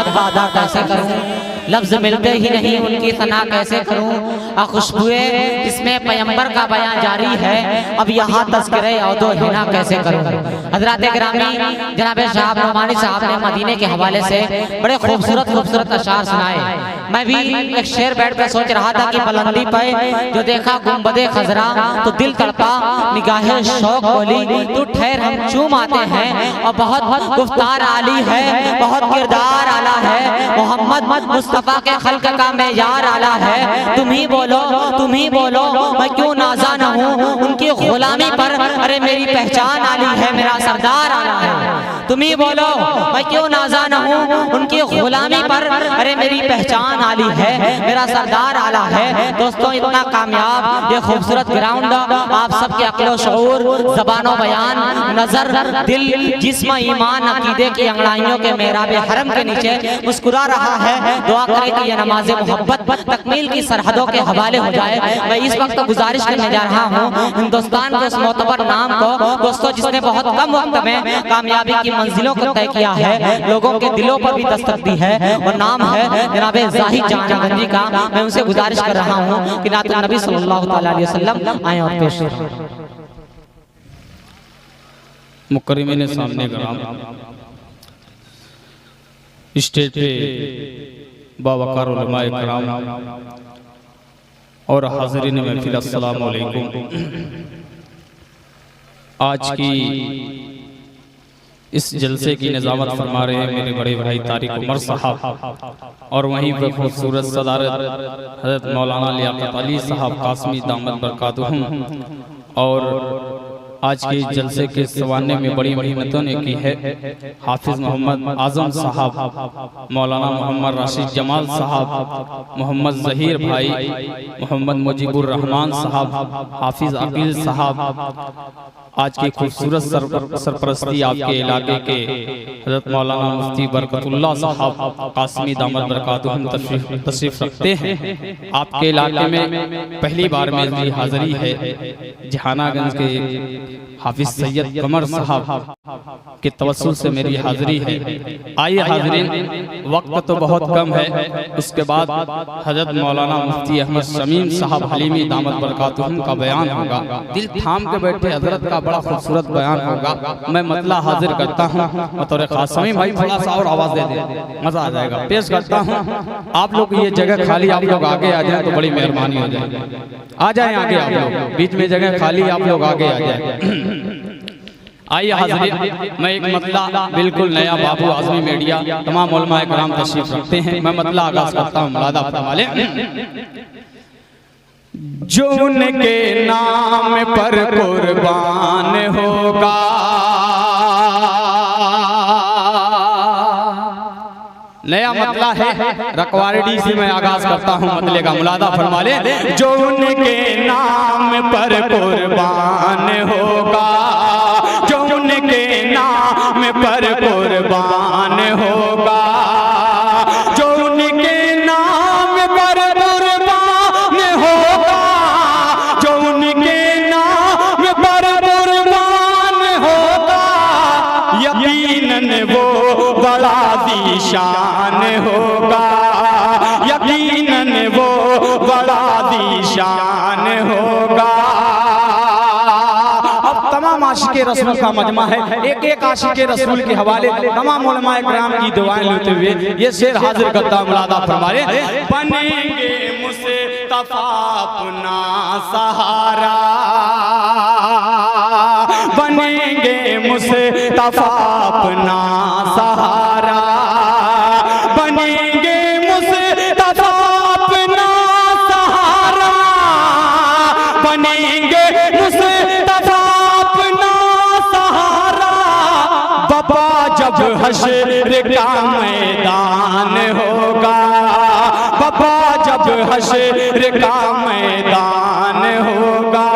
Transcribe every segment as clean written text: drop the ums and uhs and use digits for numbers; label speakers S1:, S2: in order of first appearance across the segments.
S1: मोहब्बत का अदा कैसे करूं, लफ्ज मिलते ही नहीं उनकी सना कैसे करूं। खुशबुए इसमें पैगंबर का बयान जारी है, अब यहाँ तज़किरे औदो हिना कैसे करूं। हज़रात गिरामी जनाब शाह नोमानी साहब ने मदीने के हवाले से बड़े खूबसूरत अशार सुनाए। मैं भी एक शेर बैठ कर सोच रहा था कि बुलंदी पे जो देखा गुंबदे खजरा तो दिल तड़पा, निगाहे शौक बोली तू ठहर हम चूम आते हैं। और बहुत गुफ्तार आली है, बहुत किरदार आला है, मोहम्मद मुस्तफ़ा के खल्क का मेयार आला है। तुम ही बोलो मैं क्यों नाज़ा न हूँ उनकी गुलामी पर, अरे मेरी पहचान आली है, मेरा सरदार आला है। तुम ही बोलो मैं क्यों नाज़ा न हूँ उनकी गुलामी पर, अरे मेरी पहचान आली है, मेरा सरदार आला है। दोस्तों इतना कामयाब ये खूबसूरत ग्राउंड आप सबके अक्ल शऊर, ज़बानो बयान, नजर, दिल, जिस्म, ईमान, अकीदे की अंगड़ाइयों के मेहराब हरम के नीचे मुस्कुरा रहा है। दुआ करें कि ये नमाज मोहब्बत तकमील की सरहदों के हवाले हो जाए। मैं इस वक्त गुजारिश करने जा रहा हूँ हिंदुस्तान के उस मोतबर नाम को, दोस्तों जिसने बहुत कम वक्त में कामयाबी की मंजिलों को तय किया है, लोगों के दिलों पर भी दस्तक दी है, और नाम है जनाब ज़ाहिद जानागंजी का। मैं उनसे गुजारिश कर रहा हूँ कि नात नबी सल्लल्लाहु अलैहि वसल्लम आए और पेश
S2: मुकर्रमीन सामने कराम स्टेज पे बावकार उलमाए कराम और हाज़रीन महफिल, अस्सलामु अलैकुम। आज की इस जलसे की निज़ामत फरमा रहे हैं मेरे बड़े भाई तारिक उमर साहब, और वहीं पर खूबसूरत सदारत हज़रत मौलाना लियाकत अली साहब कासमी दामत बरकातुहुम। और आज के जलसे के सवारने में बड़ी मेहनतों ने की है हाफिज मोहम्मद आजम साहब, मौलाना मोहम्मद राशिद जमाल साहब, मोहम्मद जहीर भाई, मोहम्मद मुजीबुर रहमान साहब, हाफिज अकील साहब। आज की खूबसूरत सरपरस्ती आपके इलाके के हज़रत मौलाना मुफ्ती बरकतुल्लाह साहब कासमी दामत बरकातुहुम तशरीफ रखते हैं। आपके इलाके में पहली बार मेरी हाज़िरी है। जहानागंज के हाफिज सैयद कमर साहब के तवस्सुल से मेरी हाज़िरी है। आइए हाज़रीन, वक्त तो बहुत कम है, उसके बाद हज़रत मौलाना मुफ्ती अहमद शमीम साहब हलीमी दामत बरकातुहुम का बयान होगा। दिल थाम के बैठे हज़रत का बड़ा खूबसूरत बयान होगा। मैं मतला हाजिर करता हूँ बतौर खास। शमीम भाई थोड़ा सा और आवाज़ दे दे, मज़ा आ जाएगा। पेश करता हूँ, आप लोग ये जगह खाली, आप लोग आगे आ जाए तो बड़ी मेहरबानी हो जाए। आ जाए आगे, आप लोग बीच में जगह खाली, आप लोग आगे आ जाए। आइए हाज़रीन, मैं एक मतला बिल्कुल नया बाबू आज़मी मीडिया तमाम उलमाए कराम तशरीफ रखते हैं। मैं मतला आगाज़ करता हूँ। मुलादा फरमा ले। जो उनके नाम पर कुर्बान होगा, नया मतला है, रकवारडी से मैं आगाज करता हूँ मतले का। मुलादा फरमा ले। जो उनके नाम पर कुर्बान होगा, जो उनके नाम पर कुर्बान होगा, जो उनके नाम पर कुर्बान होगा, जो उनके नाम पर कुर्बान होगा, यकीनन वो बड़ा दीशान होगा, यकीनन वो बड़ा दीशान होगा। अब तमाम आशिक़े रसूल का मजमा है, एक एक आशिक़े रसूल के हवाले तमाम उलमाए किराम की दुआएं लेते हुए ये शेर हाजिर करता। मुलादा फरमा ले। बनेंगे मुस्तफ़ा अपना सहारा, बनेंगे मुस्तफ़ा अपना सहारा, बनेंगे मुस्तफ़ा अपना सहारा, बनेंगे मुस्तफ़ा अपना सहारा। बाबा जब हश्र का मैदान होगा, बाबा जब हश्र का मैदान होगा,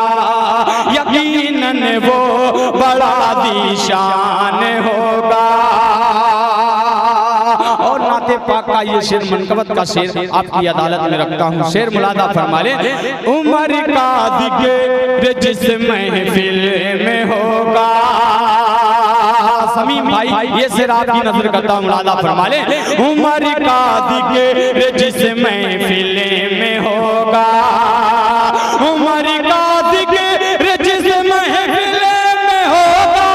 S2: यकीनन वो बड़ा दीशान होगा। और नाते पाक का ये शेर मनकबत का शेर आपकी अदालत में रखता हूँ। शेर मुलादा फरमा ले। उमर का जिक्र जिस महफिल में होगा, समीम भाई ये सिर आपकी नजर करता मुलादा फरमा ले। उमर कादी के जिस महफिल में होगा, उमर कादी के जिस महफिल में होगा,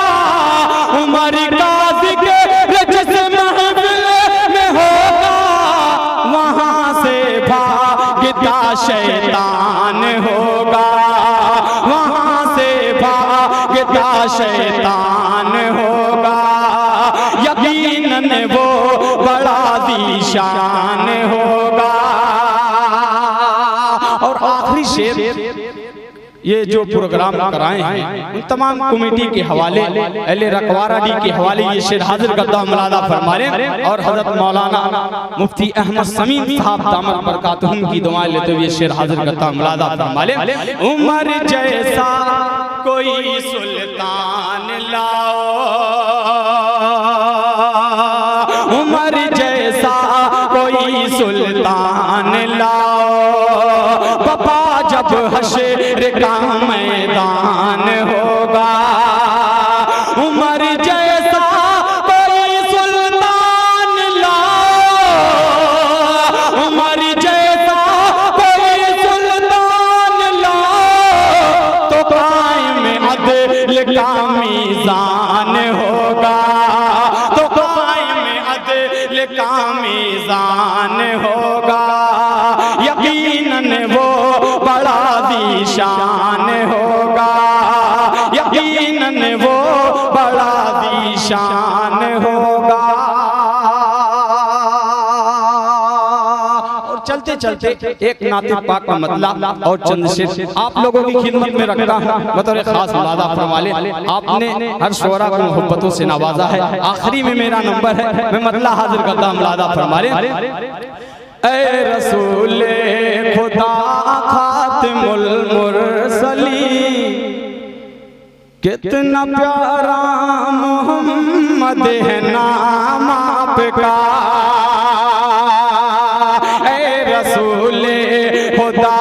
S2: उमर कादी के जिस महफिल में होगा, वहां से भागता शैतान होगा, वहां से भागता शैतान होगा, यकीनन वो बड़ा दीशान होगा। और आखिरी शेर ये जो प्रोग्राम कराए हैं उन तमाम कमेटी के हवाले, अहले रखवारा डी के हवाले ये शेर हाजिर करता मुलादा फरमा ले। और हजरत मौलाना मुफ्ती अहमद समीम साहब दामत बरकातुहुम की दुआएं लेते हुए शेर हाजिर करता मुलादा फरमा ले। उमर जैसा कोई सुल्तान लाओ, उमर जैसा कोई सुल्तान लाओ, बाबा जब हश्र का मैदान होगा, उमर जैसा कोई सुल्तान लाओ, उमर जैसा कोई सुल्तान लाओ, तो कायम अदल का मीज़ान होगा, तो कायम अदल का मीज़ान होगा, यकीनन वो बड़ा दीशान होगा, यकीनन वो बड़ा दीशान होगा। और चलते चलते एक नाते पाक का मतलब और चंद शेर आप लोगों की खिदमत में रखता हूँ बतौर खास मुलादा फरमा ले। आपने हर शोरा को मोहब्बतों से नवाजा है, आखिरी में मेरा नंबर है, मैं मतलब हाजिर करता हूँ मुलादा फरमा ले। ऐ रसूले खुदा खातिमुल मुरसलीन, कितना प्यारा मोहम्मद है नाम आपका, ऐ रसूले खुदा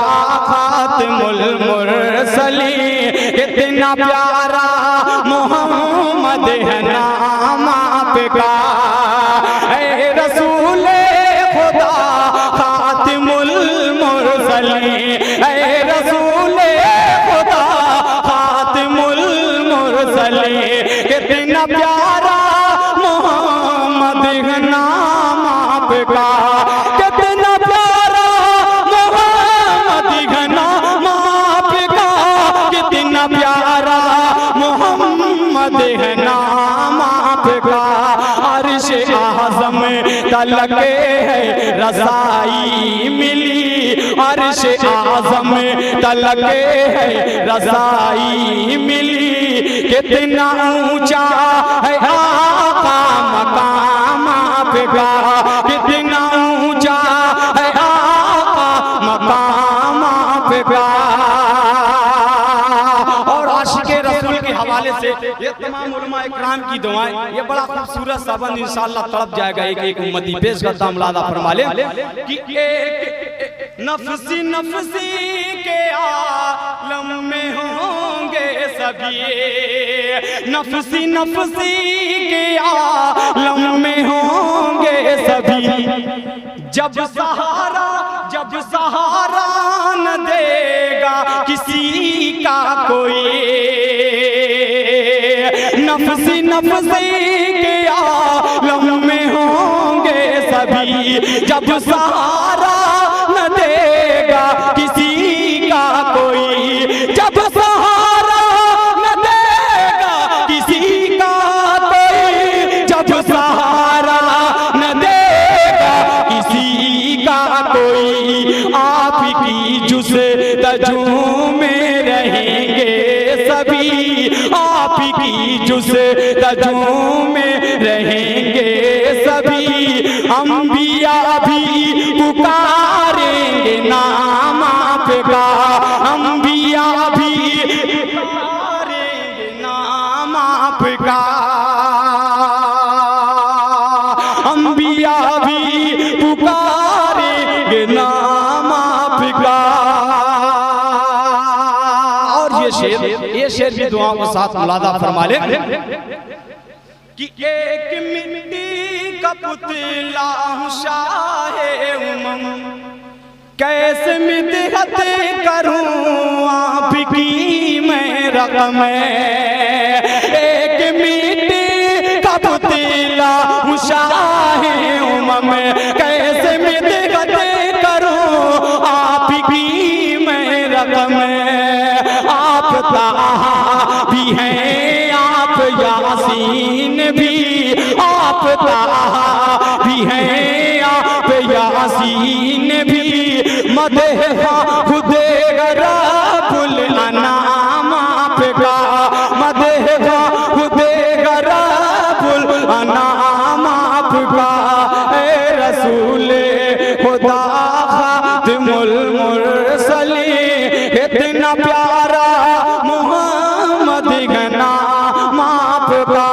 S2: खातिमुल मुरसलीन, कितना प्यारा मोहम्मद है नाम आपका, ऐ रसूले खुदा खातिमुल मुरसलीन, ऐ रसूले खुदा खातिमुल मुरसलीन, कितना प्यारा मोहम्मद है नाम आपका, कितना प्यारा मोहम्मद है नाम आपका, कितना प्यारा मोहम्मद है नाम आपका। अर्श आज़म तलक है रज़ाई मिली, अर्श आज़म तलक है रज़ाई मिली, कितना ऊंचा है आका मकाम आपका, कितना ऊंचा है आका मकाम आपका। और आशिक़े रसूल के हवाले से ये तमाम उलमा इकराम की दुआएं, ये बड़ा खूबसूरत सबंद इंशाअल्लाह तड़प जाएगा एक एक उम्मती। पेश करता मुलादा फरमा ले कि एक नफ्सी नफ्सी के आलम में होंगे सभी, नफ्सी नफ्सी के आलम में होंगे सभी, जब सहारा न देगा किसी का कोई, नफ्सी नफ्सी के आलम में होंगे सभी, जब सहारा न देगा किसी का कोई, जब सहारा न देगा किसी का कोई, जब सहारा न देगा किसी का कोई, आपकी जुस्तजू में रहेंगे सभी, आपकी जुस्तजू में रहेंगे सभी, अंबिया भी पुकारेंगे नाम आपका, अंबिया भी पुकारेंगे नाम आपका, अंबिया भी पुकारेंगे नाम आपका। और ये शेर भी दुआओं के साथ मुलादा फरमा ले
S3: कि एक मिट्टी का पुतला हूँ शाहे उमम, कैसे मिदहत करूँ आपकी मैं रकम। एक मिट्टी का पुतला हूँ शाहे उमम, कैसे मिदहत करूँ आपकी मैं रकम। आप ताहा भी हैं, आप यासीन भी, आप ताहा भी हैं, आप यासीन भी। मदह खुदे रब्बुल अनाम आपका, मदह खुदे रब्बुल अनाम आपका। ए रसूले खुदा खातिमुल मुरसलीन, इतना प्यारा मोहम्मद का नाम आपका।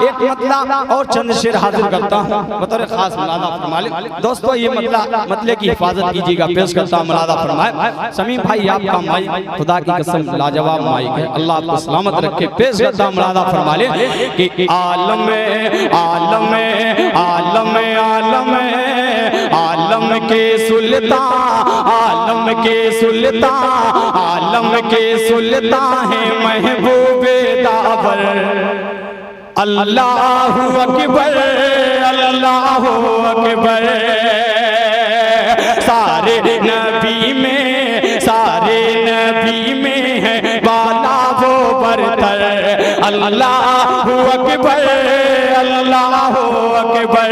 S3: एक मतला और चंद शेर हाजिर करता हूँ बतौर खास मुलादा फरमाए। दोस्तों ये मतले की हिफाजत कीजिएगा, पेश करता हूँ मुलादा फरमाए। समीम भाई आपका माइक खुदा की कसम लाजवाब माइक है, अल्लाह आपको सलामत रखे। पेश करता हूँ मुलादा फरमाए कि आलम आलम आलम आलम आलम के सुल्तान, आलम के सुल्तान, आलम के सुल्तान है महबूबे दावर। अल्लाहु अकबर, अल्लाहु अकबर। सारे नबी में, सारे नबी में है बाला वो बरतर। अल्लाहु अकबर, अल्लाहु अकबर।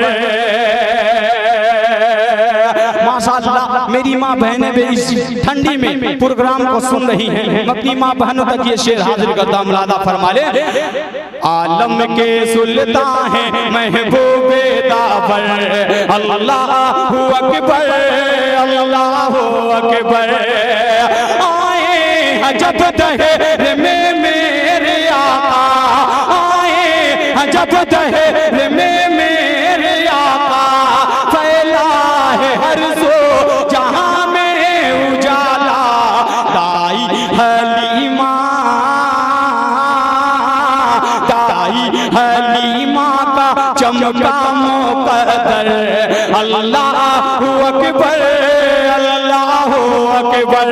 S3: माशाअल्लाह मेरी माँ बहनें भी इस ठंडी में प्रोग्राम को सुन रही हैं। अपनी माँ बहनों तक ये शेर हाजिर करता मुलादा फरमा ले। आलम के सुल्तान है महबूबे दावर। अल्लाहु अकबर, अल्लाहु अकबर। आए जब दहर में मेरे आका, आए जब दहर में मेरे आका। फैला है हर सो जहां में उजाला, दाई हलीमा, दाई हलीमा का चमका मुक़द्दर। अल्लाहु अकबर, अल्लाहु अकबर।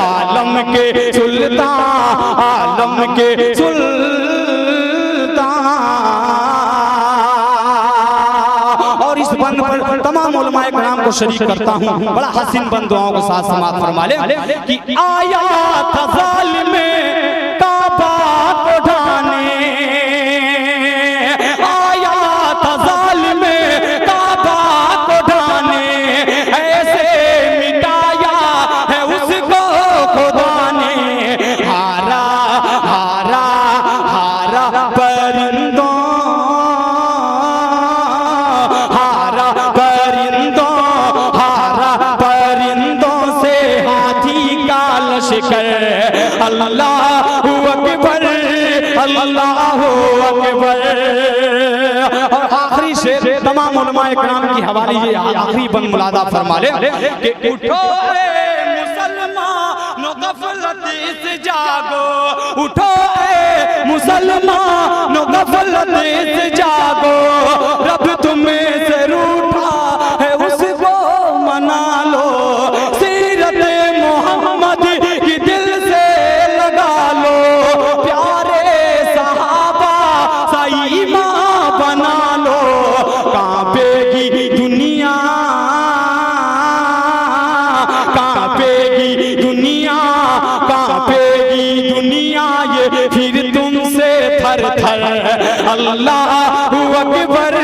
S3: आलम के सुल्तान, आलम के सुल्तान। और इस बंद पर तमाम उलमाए कराम को शरीक करता हूँ। बड़ा हसीन बंद दुआओं के साथ समाप्त फरमा ले कि आया था ज़ालिम काबा को ढाने, आया था ज़ालिम काबा को ढाने। ऐसे मिटाया है उसको खुदा ने। हारा हारा हारा परिंदों, हारा परिंदों, हारा परिंदों से हाथी का लश्कर। अल्लाहु अकबर, अल्लाहु अकबर। और आखिरी शेर तमाम उलमाए कराम की हवाले ये आखिरी बंद मुलादा फरमा ले कि उठो ए मुसलमानों गफलत से जागो, उठो ए मुसलमानों गफलत से जागो। रब तुम्हें से रूठा है उसको मना लो। सीरत मोहम्मद की दिल से लगा लो। प्यारे सहाबा सही माँ बना लो। कांपेगी दुनिया, कांपेगी दुनिया, कांपेगी दुनिया ये फिर तुमसे थर थर। अल्लाहु अकबर,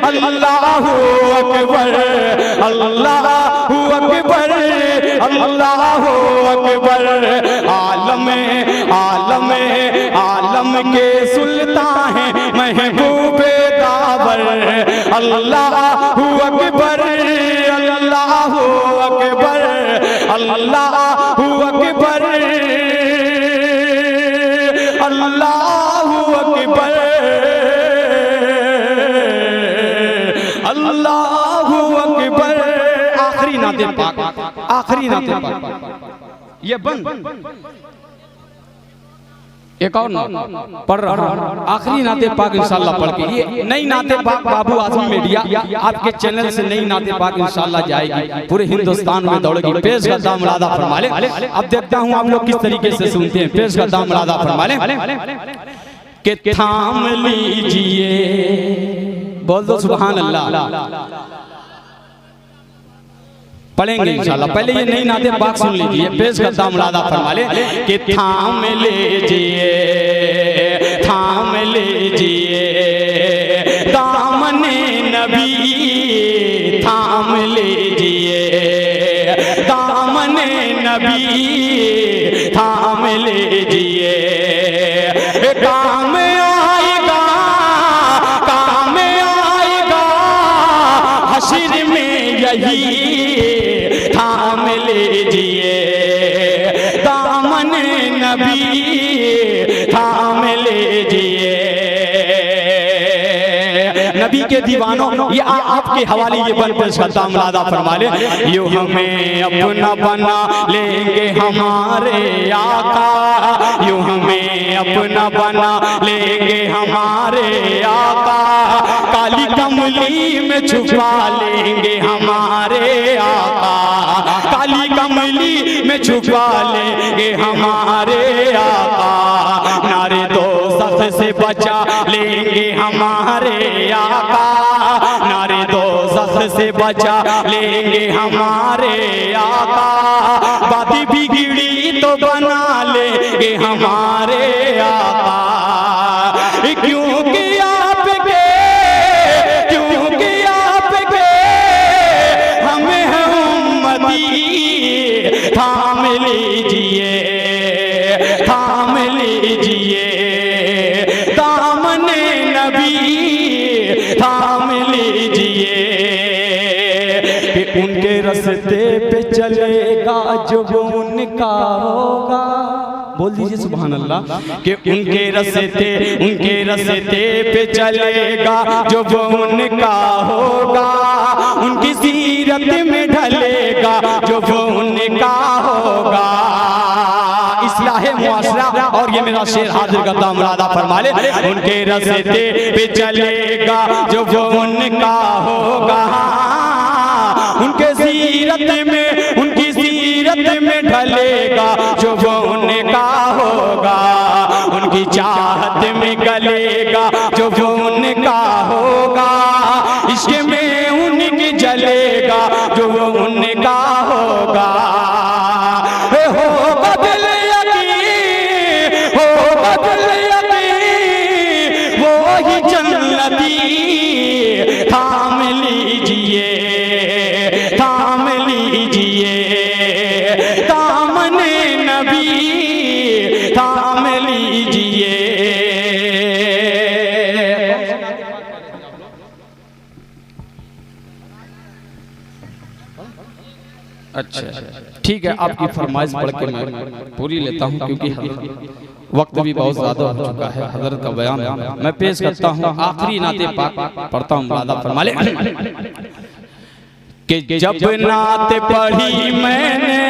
S3: अल्लाहु अकबर, अल्लाहु अकबर, अल्लाहु अकबर। आलम आलम आलम के सुल्तान है महबूबे दावर। अल्लाहु अकबर, अल्लाहु अकबर, अल्लाहु अकबर, अल्लाहु अकबर, अल्लाहु अकबर। आखिरी नाते पाक, आखिरी नाते पाक ये बंद एक और पढ़ रहा हूँ आखिरी नाते पाक इंशाल्लाह पढ़ के, ये नई नाते पाक बाबू आजमी मीडिया आपके चैनल से नई नाते पाक इंशाल्लाह जाएगी, पूरे हिंदुस्तान में दौड़ेगी। पेश का दाम मुलादा फरमा ले। अब देखता हूँ आप लोग किस तरीके से सुनते हैं। पेश का दाम मुलादा फरमा ले कि थाम लीजिए, बोल दो सुभान अल्लाह। पढ़ेंगे इंशाल्लाह, पहले ये नई नाते पाक सुन लीजिए। पेश करता मुलादा फरमा ले कि थाम लीजिए, थाम लीजिए दामने नबी, थाम लीजिए दामने नबी, थाम लीजिए काम आएगा, काम आएगा हश्र में यही, थाम लीजिए दामन नबी, थाम लीजिए। नबी के दीवानों ये आपके हवाले ये बन पेश करता मुलादा फरमा ले। यूं हमें अपना बना लेंगे हमारे आका, यूं हमें अपना बना लेंगे हमारे आका, काली कमली में छुपा लेंगे हमारे आका, काली कमली में छुपा लेंगे हमारे आका, नारे दोज़ख से बचा लेंगे हमारे आका, नारे दोज़ख से बचा लेंगे हमारे आका, बाती बिगड़ी तो बना लेंगे हमारे आका, क्योंकि आपके, क्योंकि आपके हमें है उम्मती, थाम लीजिए, थाम लीजिए दामने नबी, थाम लीजिए कि उनके रास्ते पे चलेगा जो उनका होगा, बोल दीजिए सुभान अल्लाह। कि उनके रास्ते पे चलेगा जो उनका होगा, उनकी सीरत में ढलेगा जो उनका होगा, इस्लाहे मुआशरा। और ये मेरा शेर हाजिर करता मुलादा फरमा ले। उनके रास्ते पे चलेगा जो उनका होगा, उनके सीरत में, उनकी सीरत में ढलेगा जो उनका होगा, उनकी चाहत में गलेगा जो उनका होगा, इश्क में उनकी जलेगा जो उनका होगा। हो बदल यकीन, हो बदल यकीन वो ही जन्नती, थाम लीजिए, थाम लीजिए दामने नबी, थाम लीजिए। अच्छा ठीक है, आपकी फरमाइश पढ़ के मैं पूरी लेता हूँ क्योंकि वक्त भी बहुत ज्यादा हो चुका है। हजरत का बयान मैं पेश करता हूँ, आखिरी नाते पाक पढ़ता हूँ। मुलादा फरमा ले कि जब नात पढ़ी मैंने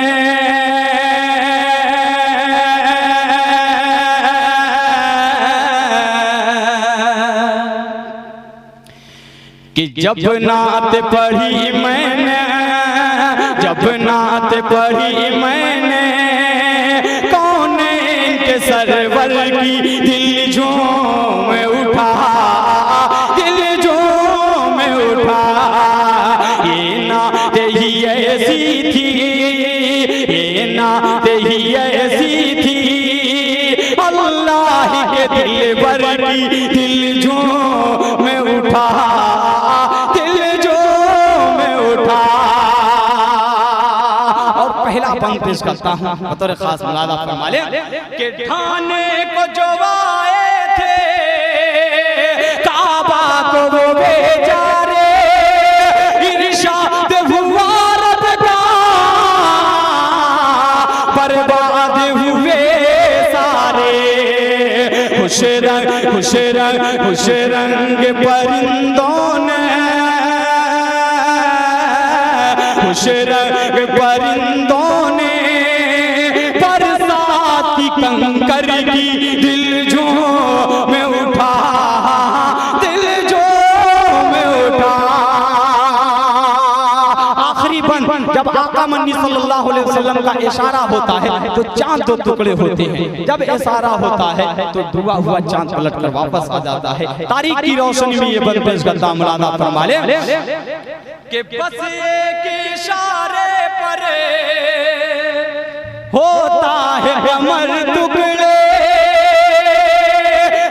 S3: कि जब नात पढ़ी मैंने, जब नात पढ़ी मैंने कौने के सरवर की दिल झूम उठा, दिल झूम उठा। ये नात ही ऐसी थी, ये नात ही ऐसी थी, अल्लाह के दिल पर की दिल झूम उठा, दिल झूम उठा। और पहला पंक्ति पेश करता हूँ बतौर खास मुलादा फरमा ले कि ठाने को जो आए थे काबा को वो बेचारे, इरशाद हुआ रब का, बर्बाद हुए सारे। खुश रंग, खुश रंग, खुश रंग परिंदों ने, खुश रंग परिंदों ने बरसात की कंकर की दिल जब आका मन्नी सल्लल्लाहु अलैहि वसल्लम का इशारा होता है तो चांद दो टुकड़े होते हैं, जब इशारा होता है तो डूबा हुआ चांद पलट कर वापस आ जाता है। तारीख की रोशनी में ये बंद पेश करता मौलाना फरमा ले कि बस एक इशारे पर होता है कमर टुकड़े,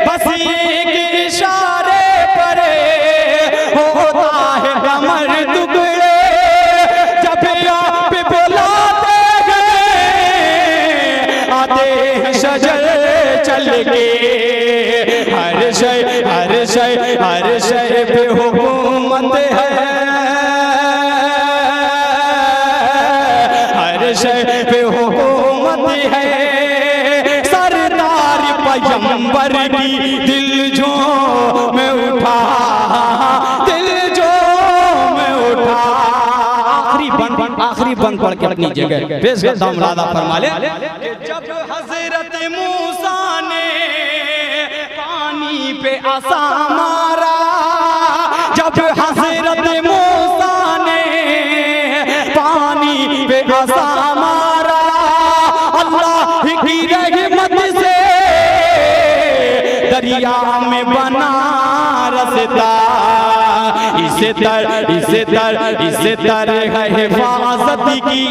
S3: बस एक इशारे पर होता है कमर टुकड़े, जब आप बुलाते गए आते हैं शजर चल के, हर शय पे हुकूमत है, हर शय पे हुकूमत है, सरदार पैगंबर की दिल जो में उठा, दिल जो में उठा। आखिरी बंद पढ़ के अपनी जगह पेश करता हूं मौलाना फरमा ले कि जब हजरत मूसा ने पानी पे आसा मारा, जब हजरत मूसा ने पानी पे आसा मारा, अल्लाह की रहमत से दरिया में बना रसता, इसे तर है हिफाजत की,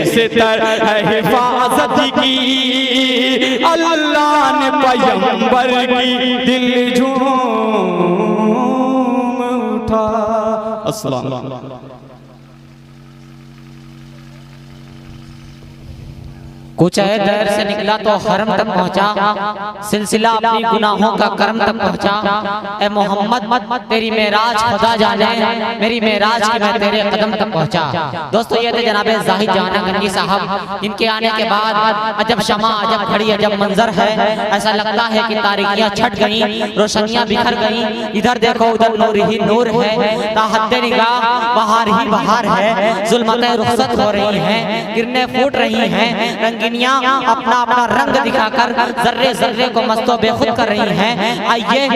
S3: इसे तर है हिफाजत की, अल्लाह ने पैगंबर की दिल झूम उठा। अस्सलाम वालेकुम।
S1: कुछ है दर से निकला तो हरम तक पहुंचा, सिलसिला अपनी गुनाहों का करम तक पहुंचा। ए मोहम्मद तेरी मेराज खुदा जाने, मेरी मेराज की मैं तेरे कदम तक पहुंचा। दोस्तों ये थे जनाब जाहिद जाना गंजी साहब, इनके आने के बाद अजब शमा अजब खड़ी अजब मंजर है। ऐसा लगता है कि तारीखियां छट गई, रोशनियां बिखर गई, इधर देखो उधर नूर ही नूर है, ताहद्दे निगाह बहार ही बहार है, जुल्मतें रुखसत हो रही हैं, किरणें फूट रही हैं, रंगीनियां अपना अपना रंग दिखाकर जर्रे जर्रे को मस्तो बेखुद कर रही हैं। आइए